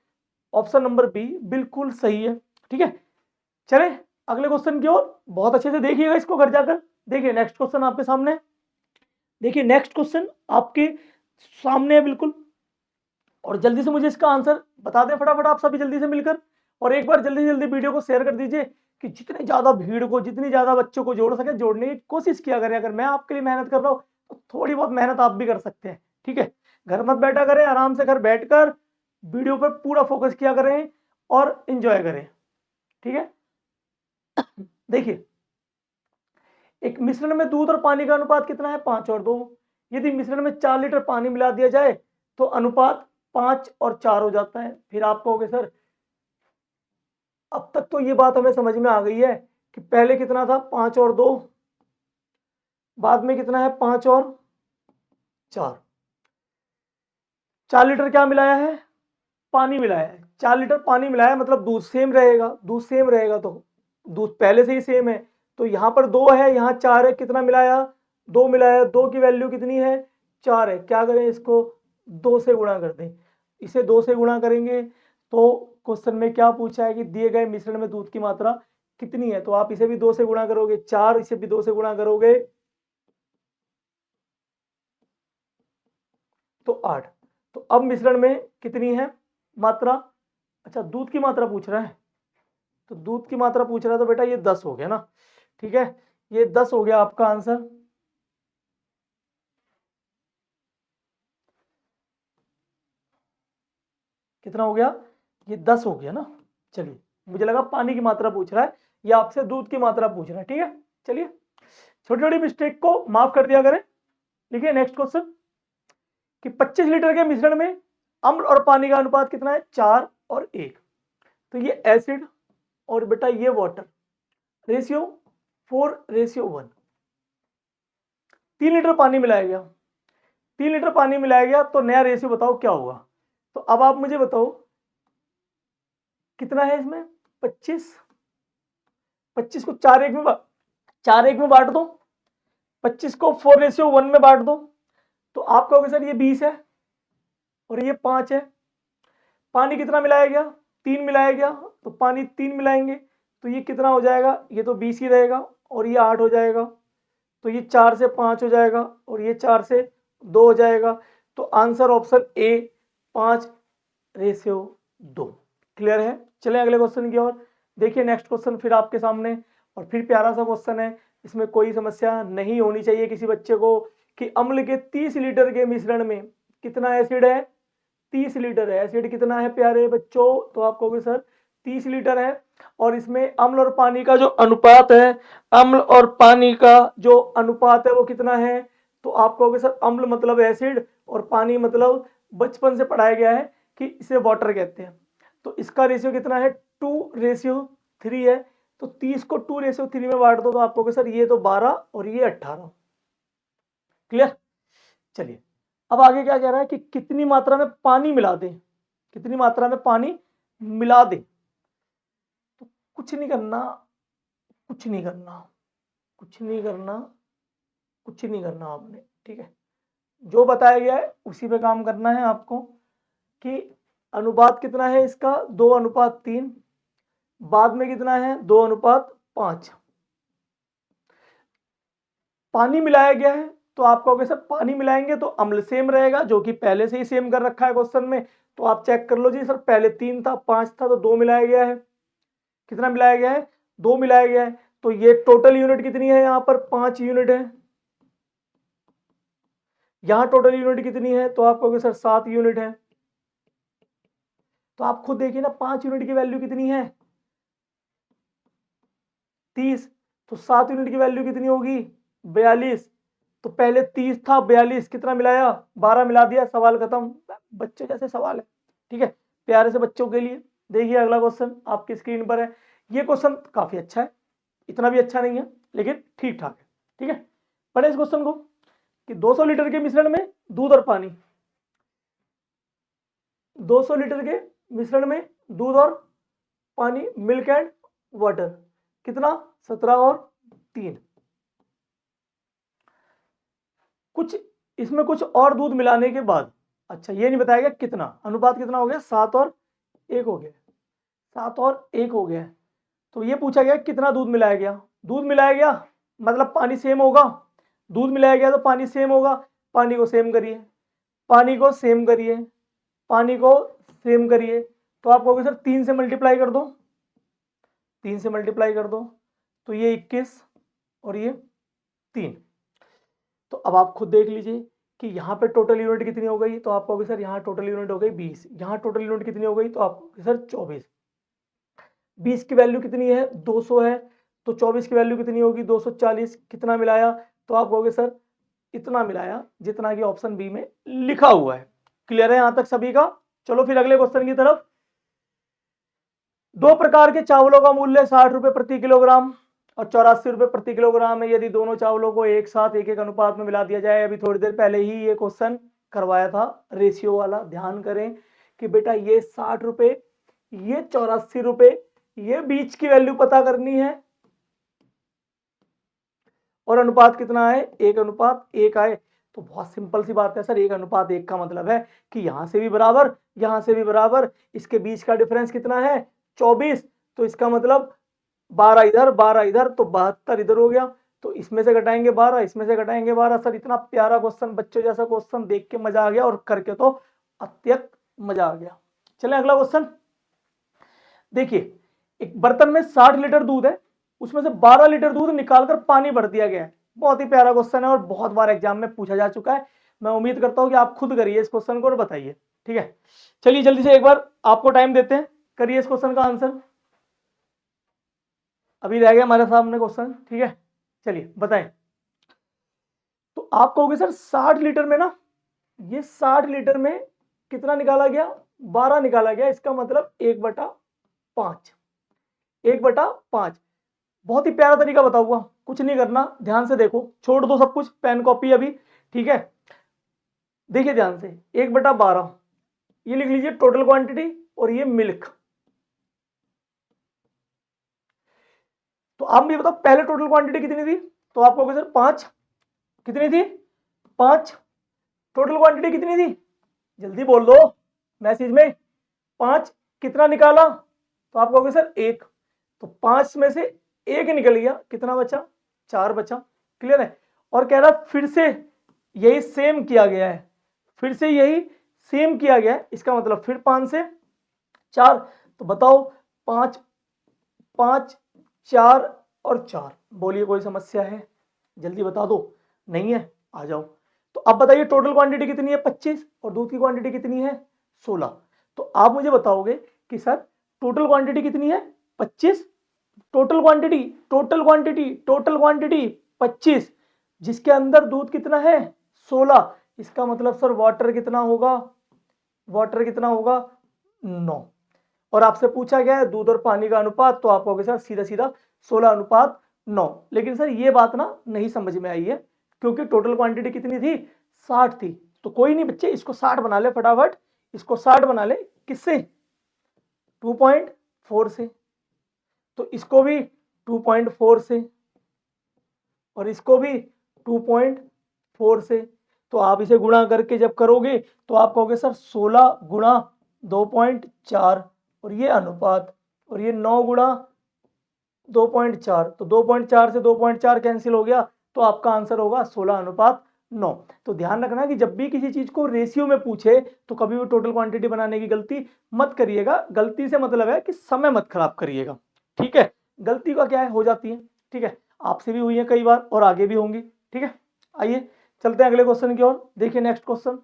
ऑप्शन नंबर बी, बिल्कुल सही है। ठीक है, चले अगले क्वेश्चन की ओर, बहुत अच्छे से देखिएगा इसको घर जाकर। देखिए नेक्स्ट क्वेश्चन आपके सामने, देखिए नेक्स्ट क्वेश्चन आपके सामने है बिल्कुल, और जल्दी से मुझे इसका आंसर बता दें फटाफट आप सभी जल्दी से मिलकर, और एक बार जल्दी जल्दी वीडियो को शेयर कर दीजिए कि जितने ज्यादा भीड़ को, जितनी ज्यादा बच्चों को जोड़ सके जोड़ने की कोशिश किया करें। अगर मैं आपके लिए मेहनत कर रहा हूं तो थोड़ी बहुत मेहनत आप भी कर सकते हैं। ठीक है, घर मत बैठा करें, आराम से घर बैठकर वीडियो पर पूरा फोकस किया करें और इंजॉय करें। ठीक है, देखिए एक मिश्रण में दूध और पानी का अनुपात कितना है 5 और 2। यदि मिश्रण में 4 लीटर पानी मिला दिया जाए तो अनुपात 5 और 4 हो जाता है। फिर आप कहोगे सर अब तक तो ये बात हमें समझ में आ गई है कि पहले कितना था 5 और 2, बाद में कितना है 5 और 4। 4 लीटर क्या मिलाया है, पानी मिलाया है। 4 लीटर पानी मिलाया मतलब दूध सेम रहेगा, दूध सेम रहेगा तो दूध पहले से ही सेम है। तो यहाँ पर 2 है, यहाँ 4 है, कितना मिलाया 2 मिलाया, 2 की वैल्यू कितनी है 4 है। क्या करें इसको 2 से गुणा कर दें। इसे 2 से गुणा करेंगे तो क्वेश्चन में क्या पूछा है कि दिए गए मिश्रण में दूध की मात्रा कितनी है। तो आप इसे भी 2 से गुणा करोगे 4, इसे भी 2 से गुणा करोगे तो 8। तो अब मिश्रण में कितनी है मात्रा, अच्छा दूध की मात्रा पूछ रहा है, तो दूध की मात्रा पूछ रहा है तो बेटा ये 10 हो गया ना, ठीक है, ये 10 हो गया आपका आंसर। कितना हो गया, ये 10 हो गया ना। चलिए मुझे लगा पानी की मात्रा पूछ रहा है, ये आपसे दूध की मात्रा पूछ रहा है, ठीक है। चलिए छोटी छोटी मिस्टेक को माफ कर दिया करें। लिखिए नेक्स्ट क्वेश्चन कि 25 लीटर के मिश्रण में अम्ल और पानी का अनुपात कितना है 4 और 1। तो ये एसिड और बेटा ये वाटर, रेशियो 4:1। 3 लीटर पानी मिलाया गया, 3 लीटर पानी मिलाया गया तो नया रेशियो बताओ क्या होगा। तो अब आप मुझे बताओ कितना है इसमें 25, 25 को 4:1 में बांट दो, 25 को 4:1 में बांट दो तो आप कहोगे सर ये 20 है और ये 5 है। पानी कितना मिलाया गया 3 मिलाया गया, तो पानी 3 मिलाएंगे तो ये कितना हो जाएगा, ये तो 20 ही रहेगा और ये 8 हो जाएगा। तो ये 4 से 5 हो जाएगा और ये 4 से 2 हो जाएगा। तो आंसर ऑप्शन ए 5:2। क्लियर है। चले अगले क्वेश्चन की ओर। देखिए नेक्स्ट क्वेश्चन फिर आपके सामने और फिर प्यारा सा क्वेश्चन है, इसमें कोई समस्या नहीं होनी चाहिए किसी बच्चे को कि अम्ल के 30 लीटर के मिश्रण में कितना एसिड है 30 लीटर है। एसिड कितना है प्यारे बच्चों, तो आप कहोगे सर 30 लीटर है और इसमें अम्ल और पानी का जो अनुपात है, अम्ल और पानी का जो अनुपात है वो कितना है। तो आप कहोगे सर अम्ल मतलब एसिड और पानी मतलब बचपन से पढ़ाया गया है कि इसे वाटर कहते हैं। तो इसका रेशियो कितना है 2:3 है। तो 30 को 2:3 में बांट दो तो आप कहोगे सर ये तो 12 और ये 18। क्लियर। चलिए अब आगे क्या कह रहा है कि कितनी मात्रा में पानी मिला दें, कितनी मात्रा में पानी मिला दें। तो कुछ नहीं करना, कुछ नहीं करना, कुछ नहीं करना, कुछ नहीं करना आपने, ठीक है। जो बताया गया है उसी पे काम करना है आपको कि अनुपात कितना है इसका 2:3, बाद में कितना है 2:5। पानी मिलाया गया है तो आप कहोगे सर पानी मिलाएंगे तो अम्ल सेम रहेगा, जो कि पहले से ही सेम कर रखा है क्वेश्चन में। तो आप चेक कर लो जी सर पहले 3 था 5 था तो 2 मिलाया गया है। कितना मिलाया गया है 2 मिलाया गया है। तो ये टोटल यूनिट कितनी है यहाँ पर 5 यूनिट है। यहाँ टोटल यूनिट कितनी है तो आप कहोगे सर 7 यूनिट है। तो आप खुद देखिए ना 5 यूनिट की वैल्यू कितनी है 30, तो 7 यूनिट की वैल्यू कितनी होगी 42। तो पहले 30 था 42, कितना मिलाया 12 मिला दिया, सवाल खत्म। बच्चे जैसे सवाल है, ठीक है, प्यारे से बच्चों के लिए। देखिए अगला क्वेश्चन आपकी स्क्रीन पर है। ये क्वेश्चन काफी अच्छा है, इतना भी अच्छा नहीं है लेकिन ठीक ठाक है, ठीक है। पढ़े इस क्वेश्चन को कि 200 लीटर के मिश्रण में दूध और पानी, 200 लीटर के मिश्रण में दूध और पानी, मिल्क एंड वाटर, कितना 17 और 3। कुछ इसमें कुछ और दूध मिलाने के बाद, अच्छा ये नहीं बताया गया कितना, अनुपात कितना हो गया 7 और 1 हो गया, 7 और 1 हो गया। तो ये पूछा गया कितना दूध मिलाया गया। दूध मिलाया गया मतलब पानी सेम होगा, दूध मिलाया गया तो पानी सेम होगा। पानी को सेम करिए, पानी को सेम करिए, पानी को सेम करिए। तो आप कहोगे सर 3 से मल्टीप्लाई कर दो, 3 से मल्टीप्लाई कर दो तो ये 21 और ये 3। तो अब आप खुद देख लीजिए कि यहाँ पे टोटल यूनिट कितनी हो गई। तो आप कहोगे सर यहाँ टोटल यूनिट हो गई 20, यहाँ टोटल यूनिट कितनी हो गई तो आप कहोगे सर 24। 20 की वैल्यू कितनी है 200 है, तो 24 की वैल्यू कितनी होगी 240। कितना मिलाया, तो आप कहोगे सर इतना मिलाया जितना कि ऑप्शन बी में लिखा हुआ है। क्लियर है यहां तक सभी का। चलो फिर अगले क्वेश्चन की तरफ। दो प्रकार के चावलों का मूल्य 60 रुपए प्रति किलोग्राम और 84 रुपए प्रति किलोग्राम है। यदि दोनों चावलों को एक साथ एक एक अनुपात में मिला दिया जाए, अभी थोड़ी देर पहले ही ये क्वेश्चन करवाया था रेशियो वाला, ध्यान करें कि बेटा ये 60 रुपए, ये 84 रुपए, ये बीच की वैल्यू पता करनी है और अनुपात कितना है 1:1 आए। तो बहुत सिंपल सी बात है सर, 1:1 का मतलब है कि यहां से भी बराबर यहां से भी बराबर, इसके बीच का डिफरेंस कितना है 24। तो इसका मतलब 12 इधर 12 इधर, तो 72 इधर हो गया। तो इसमें से घटाएंगे 12, इसमें से घटाएंगे 12। सर इतना प्यारा क्वेश्चन, बच्चों जैसा क्वेश्चन देख के मजा आ गया और करके तो अत्यंत मजा आ गया। चलें अगला क्वेश्चन देखिए। एक बर्तन में 60 लीटर दूध है, उसमें से 12 लीटर दूध निकालकर पानी भर दिया गया है। बहुत ही प्यारा क्वेश्चन है और बहुत बार एग्जाम में पूछा जा चुका है। मैं उम्मीद करता हूं कि आप खुद करिए इस क्वेश्चन को और बताइए। ठीक है, चलिए जल्दी से एक बार आपको टाइम देते हैं, करिए इस क्वेश्चन का आंसर। अभी रह गया हमारे सामने क्वेश्चन। ठीक है, चलिए बताएं। तो आप कहोगे सर 60 लीटर में ना, ये 60 लीटर में कितना निकाला गया 12 निकाला गया, इसका मतलब 1/5 1/5। बहुत ही प्यारा तरीका बताऊंगा, कुछ नहीं करना, ध्यान से देखो, छोड़ दो सब कुछ, पेन कॉपी अभी। ठीक है, देखिए ध्यान से, 1/12 ये लिख लीजिए टोटल क्वांटिटी और ये मिल्क। तो आप मुझे बताओ पहले टोटल क्वांटिटी कितनी थी, तो आप कहोगे सर 5। कितनी थी 5। टोटल क्वांटिटी कितनी थी, जल्दी बोल दो मैसेज में। 5 कितना निकाला, तो आप कहोगे सर 1। तो 5 में से 1 निकल गया, कितना बचा 4 बचा। क्लियर है, और कह रहा फिर से यही सेम किया गया है, फिर से यही सेम किया गया है, इसका मतलब फिर 5 से 4। तो बताओ 5 5 4 और 4, बोलिए कोई समस्या है, जल्दी बता दो। नहीं है, आ जाओ। तो अब बताइए टोटल क्वांटिटी कितनी है 25 और दूध की क्वांटिटी कितनी है 16। तो आप मुझे बताओगे कि सर टोटल क्वांटिटी कितनी है 25, total quantity total quantity total quantity 25, जिसके अंदर दूध कितना है 16। इसका मतलब सर वाटर कितना होगा, वाटर कितना होगा 9। और आपसे पूछा गया है दूध और पानी का अनुपात, तो आप कहोगे सर सीधा सीधा 16:9। लेकिन सर ये बात ना नहीं समझ में आई है, क्योंकि टोटल क्वांटिटी कितनी थी 60 थी। तो कोई नहीं बच्चे, इसको 60 बना ले फटाफट, इसको 60 बना ले, किससे 2.4 से, तो इसको भी 2.4 से और इसको भी 2.4 से। तो आप इसे गुणा करके जब करोगे तो आप कहोगे सर 16 गुणा 2.4 और ये अनुपात, और ये 9 गुणा 2.4, तो 2.4 से 2.4 कैंसिल हो गया, तो आपका आंसर होगा 16:9। तो ध्यान रखना कि जब भी किसी चीज को रेशियो में पूछे तो कभी भी टोटल क्वांटिटी बनाने की गलती मत करिएगा। गलती से मतलब है कि समय मत खराब करिएगा। ठीक है, गलती का क्या है हो जाती है। ठीक है, आपसे भी हुई है कई बार और आगे भी होंगी। ठीक है, आइए चलते हैं अगले क्वेश्चन की ओर। देखिए नेक्स्ट क्वेश्चन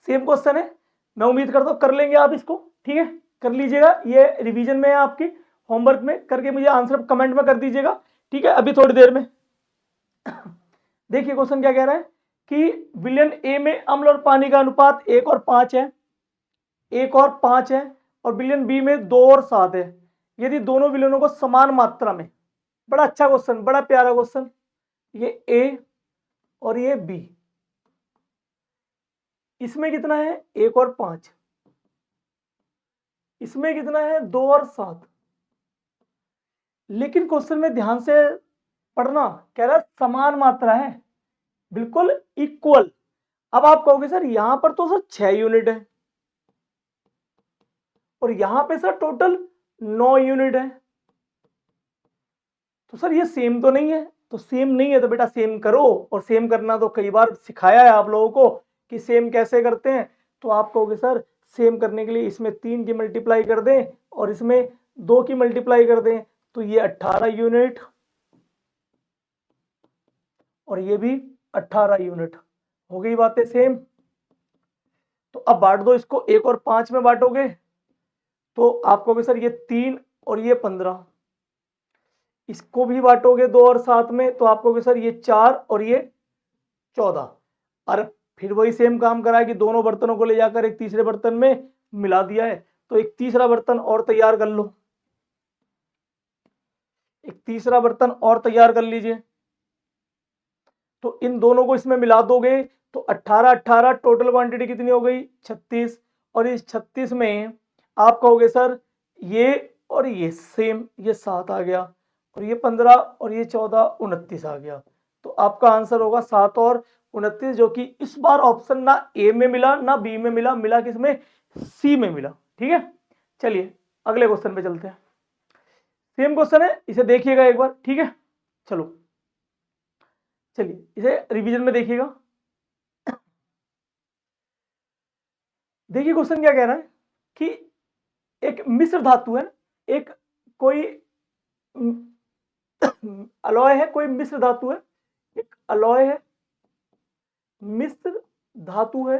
सेम क्वेश्चन है, मैं उम्मीद करता हूं कर लेंगे आप इसको। ठीक है, कर लीजिएगा, ये रिवीजन में है आपकी, होमवर्क में करके मुझे आंसर कमेंट में कर दीजिएगा। ठीक है, अभी थोड़ी देर में देखिए क्वेश्चन क्या कह रहा है कि विलयन ए में अम्ल और पानी का अनुपात 1 और 5 है, 1 और 5 है, और विलयन बी में 2 और 7 है। यदि दोनों विलयनों को समान मात्रा में, बड़ा अच्छा क्वेश्चन, बड़ा प्यारा क्वेश्चन, ये ए और ये बी, इसमें कितना है 1 और 5, इसमें कितना है 2 और 7। लेकिन क्वेश्चन में ध्यान से पढ़ना, कह रहा है समान मात्रा है, बिल्कुल इक्वल। अब आप कहोगे सर यहां पर तो सर 6 यूनिट है और यहां पे सर टोटल 9 यूनिट है, तो सर ये सेम तो नहीं है। तो सेम नहीं है तो बेटा सेम करो, और सेम करना तो कई बार सिखाया है आप लोगों को कि सेम कैसे करते हैं। तो आप कहोगे सर सेम करने के लिए इसमें 3 की मल्टीप्लाई कर दें और इसमें 2 की मल्टीप्लाई कर दें, तो ये 18 यूनिट और ये भी 18 यूनिट, हो गई बातें सेम। तो अब बांट दो इसको, 1 और 5 में बांटोगे तो आप कहोगे सर ये 3 और ये 15, इसको भी बांटोगे 2 और 7 में तो आप कहोगे सर ये 4 और ये 14। और फिर वही सेम काम करा है कि दोनों बर्तनों को ले जाकर एक तीसरे बर्तन में मिला दिया है, तो एक तीसरा बर्तन और तैयार कर लो, एक तीसरा बर्तन और तैयार कर लीजिए। तो इन दोनों को इसमें मिला दोगे तो 18 18 टोटल क्वांटिटी कितनी हो गई 36। और इस 36 में आप कहोगे सर ये और ये सेम, ये 7 आ गया और ये 15 और ये 14 29 आ गया। तो आपका आंसर होगा 7 और 29, जो कि इस बार ऑप्शन ना ए में मिला ना बी में मिला, मिला किसमें, सी में मिला। ठीक है, चलिए अगले क्वेश्चन पे चलते हैं। सेम क्वेश्चन है, इसे देखिएगा एक बार। ठीक है, चलो चलिए इसे रिवीजन में देखिएगा। देखिए क्वेश्चन क्या कह रहा है कि एक मिश्र धातु है, एक कोई अलॉय है, कोई मिश्र धातु है, एक अलॉय है, मिश्र धातु है।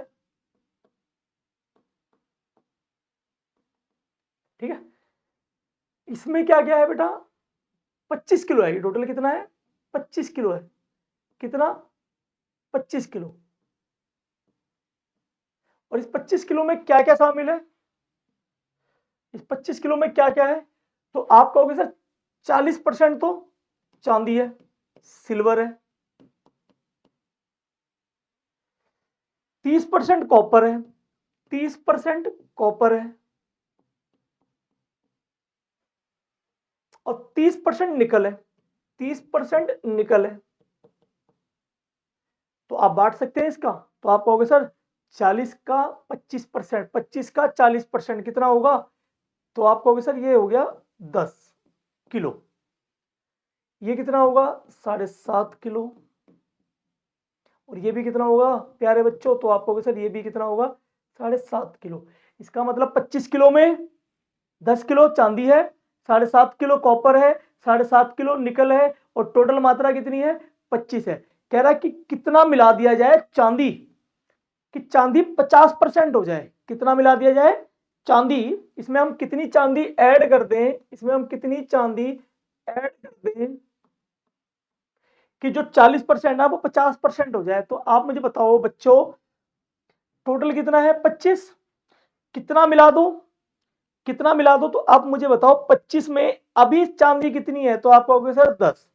ठीक है, इसमें क्या क्या है बेटा, 25 किलो है। टोटल कितना है, 25 किलो है। कितना, 25 किलो। और इस 25 किलो में क्या क्या शामिल है, इस 25 किलो में क्या क्या है, तो आप कहोगे सर 40% तो चांदी है, सिल्वर है, 30% कॉपर है, 30% कॉपर है और 30% निकल है, 30% निकल है। तो आप बांट सकते हैं इसका, तो आप कहोगे सर 40 का 25%, 25 का 40% कितना होगा, तो आप कहोगे सर ये हो गया 10 किलो। ये कितना होगा 7.5 किलो। और ये भी कितना होगा प्यारे बच्चों, तो आप कहोगे सर ये भी कितना होगा 7.5 किलो। इसका मतलब 25 किलो में 10 किलो चांदी है, 7.5 किलो कॉपर है, 7.5 किलो निकल है और टोटल मात्रा कितनी है 25 है। कह रहा है कि कितना मिला दिया जाए चांदी, कि चांदी 50% हो जाए। कितना मिला दिया जाए चांदी, इसमें हम कितनी चांदी ऐड कर दें, इसमें हम कितनी चांदी ऐड कर दें कि जो 40% है वो 50% हो जाए। तो आप मुझे बताओ बच्चों, टोटल कितना है 25, कितना मिला दो, कितना मिला दो, तो आप मुझे बताओ 25 में अभी चांदी कितनी है, तो आप कहोगे सर 10।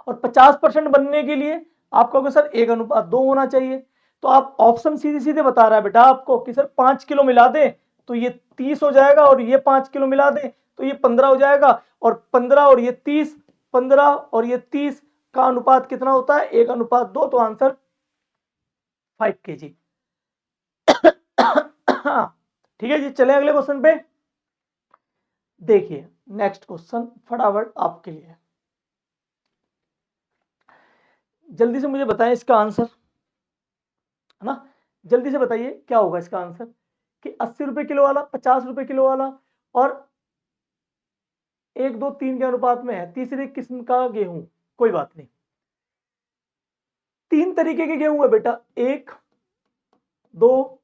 और 50% बनने के लिए आप कहोगे सर 1:2 होना चाहिए। तो आप ऑप्शन सीधे सीधे बता रहा है बेटा आपको कि सर 5 किलो मिला दे तो ये 30 हो जाएगा, और ये 5 किलो मिला दे तो ये 15 हो जाएगा, और 15 और ये 30, 15 और ये 30 का अनुपात कितना होता है 1:2। तो आंसर 5 kg। ठीक है जी, चले अगले क्वेश्चन पे। देखिए नेक्स्ट क्वेश्चन फटाफट आपके लिए, जल्दी से मुझे बताएं इसका आंसर, है ना, जल्दी से बताइए क्या होगा इसका आंसर। कि 80 रुपए किलो वाला, 50 रुपए किलो वाला और 1 2 3 के अनुपात में है तीसरी किस्म का गेहूं। कोई बात नहीं, 3 तरीके के गेहूं है बेटा, 1 2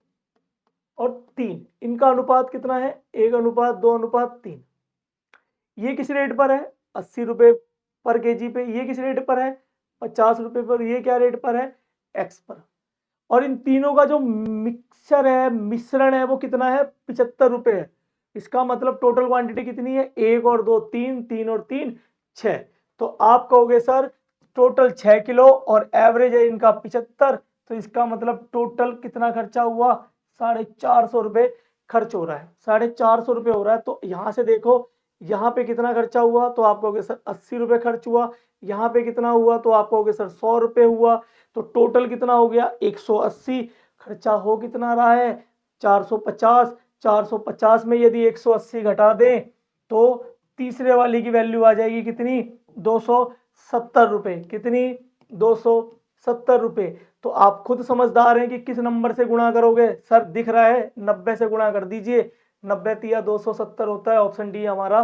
और 3। इनका अनुपात कितना है 1:2:3। ये किस रेट पर है 80 रुपए पर केजी पे, ये किस रेट पर है 50 रुपए पर, ये क्या रेट पर है एक्स पर। और इन तीनों का जो मिक्सचर है, मिश्रण है, वो कितना है 75 रुपए है। इसका मतलब टोटल क्वांटिटी कितनी है 1 और 2 3, 3 और 3 6। तो आप कहोगे सर टोटल 6 किलो और एवरेज है इनका 75, तो इसका मतलब टोटल कितना खर्चा हुआ 450 रुपए खर्च हो रहा है, 450 रुपए हो रहा है। तो यहां से देखो यहाँ पे कितना खर्चा हुआ, तो आप कहोगे सर 80 रुपए खर्च हुआ। यहाँ पे कितना हुआ, तो आप कहोगे सर 100 रुपए हुआ। तो टोटल कितना हो गया 180। खर्चा हो कितना रहा है 450। 450 में यदि 180 घटा दें तो तीसरे वाली की वैल्यू आ जाएगी कितनी 270 रुपए। कितनी 270 रुपए। तो आप खुद समझदार हैं कि किस नंबर से गुणा करोगे। सर दिख रहा है 90 से गुणा कर दीजिए, 90 या 270 होता है। ऑप्शन डी हमारा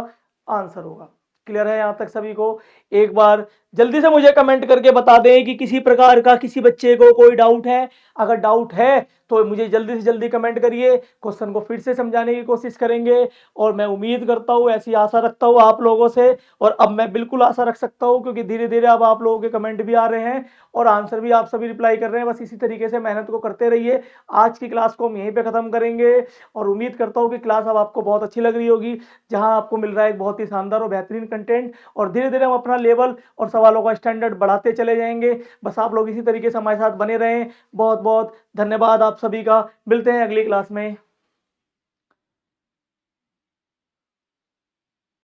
आंसर होगा। क्लियर है यहाँ तक सभी को? एक बार जल्दी से मुझे कमेंट करके बता दें कि किसी प्रकार का किसी बच्चे को कोई डाउट है। अगर डाउट है तो मुझे जल्दी से जल्दी कमेंट करिए, क्वेश्चन को फिर से समझाने की कोशिश करेंगे। और मैं उम्मीद करता हूँ, ऐसी आशा रखता हूँ आप लोगों से, और अब मैं बिल्कुल आशा रख सकता हूँ क्योंकि धीरे धीरे अब आप लोगों के कमेंट भी आ रहे हैं और आंसर भी आप सभी रिप्लाई कर रहे हैं। बस इसी तरीके से मेहनत को करते रहिए। आज की क्लास को हम यहीं पे ख़त्म करेंगे और उम्मीद करता हूँ कि क्लास अब आपको बहुत अच्छी लग रही होगी, जहाँ आपको मिल रहा है एक बहुत ही शानदार और बेहतरीन कंटेंट, और धीरे धीरे हम अपना लेवल और सवालों का स्टैंडर्ड बढ़ाते चले जाएंगे। बस आप लोग इसी तरीके से हमारे साथ बने रहें। बहुत बहुत धन्यवाद आप सभी का। मिलते हैं अगली क्लास में।